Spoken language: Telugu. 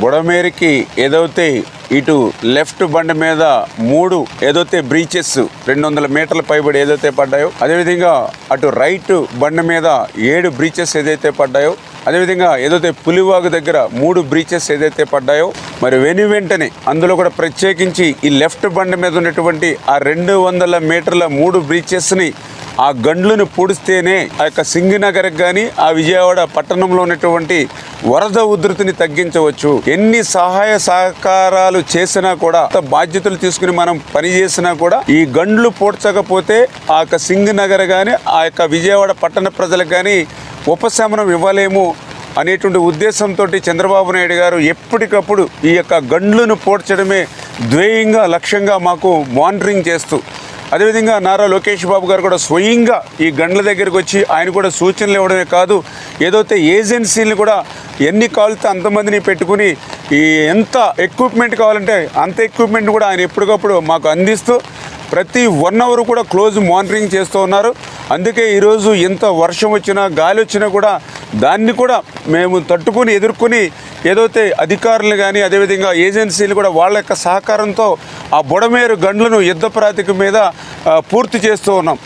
బుడమేరికి ఏదైతే ఇటు లెఫ్ట్ బండి మీద 3 ఏదైతే బ్రీచెస్ 200 మీటర్ల పైబడి ఏదైతే పడ్డాయో, అదేవిధంగా అటు రైట్ బండి మీద 7 బ్రీచెస్ ఏదైతే పడ్డాయో, అదేవిధంగా ఏదైతే పులివాగు దగ్గర 3 బ్రీచెస్ ఏదైతే పడ్డాయో, మరి వెంటనే అందులో కూడా ప్రత్యేకించి ఈ లెఫ్ట్ బండి మీద ఉన్నటువంటి ఆ 200 మీటర్ల 3 బ్రీచెస్ని ఆ గండ్లను పూడిస్తేనే ఆ యొక్క సింగినగర్కి కానీ ఆ విజయవాడ పట్టణంలో ఉన్నటువంటి వరద ఉధృతిని తగ్గించవచ్చు. ఎన్ని సహాయ సహకారాలు చేసినా కూడా, బాధ్యతలు తీసుకుని మనం పని చేసినా కూడా ఈ గండ్లు పూడ్చకపోతే ఆ యొక్క సింగినగర్ కానీ ఆ యొక్క విజయవాడ పట్టణ ప్రజలకు కానీ ఉపశమనం ఇవ్వలేము అనేటువంటి ఉద్దేశంతో చంద్రబాబు నాయుడు గారు ఎప్పటికప్పుడు ఈ యొక్క గండ్లను పూడ్చడమే ధ్యేయంగా లక్ష్యంగా మాకు మానిటరింగ్ చేస్తూ, అదేవిధంగా నారా లోకేష్ బాబు గారు కూడా స్వయంగా ఈ గండ్ల దగ్గరికి వచ్చి ఆయన కూడా సూచనలు ఇవ్వడమే కాదు, ఏదైతే ఏజెన్సీలను కూడా ఎన్ని కావాలితే అంతమందిని పెట్టుకుని ఈ ఎంత ఎక్విప్మెంట్ కావాలంటే అంత ఎక్విప్మెంట్ కూడా ఆయన ఎప్పటికప్పుడు మాకు అందిస్తూ ప్రతి 1 అవర్ కూడా క్లోజ్ మానిటరింగ్ చేస్తూ ఉన్నారు. అందుకే ఈరోజు ఎంత వర్షం వచ్చినా గాలి వచ్చినా కూడా దాన్ని కూడా మేము తట్టుకొని ఎదుర్కొని ఏదైతే అధికారులు కానీ అదేవిధంగా ఏజెన్సీలు కూడా వాళ్ళ యొక్క సహకారంతో ఆ బుడమేరు గండ్లను యుద్ధ ప్రాతిపదిక మీద పూర్తి చేస్తూ ఉన్నాం.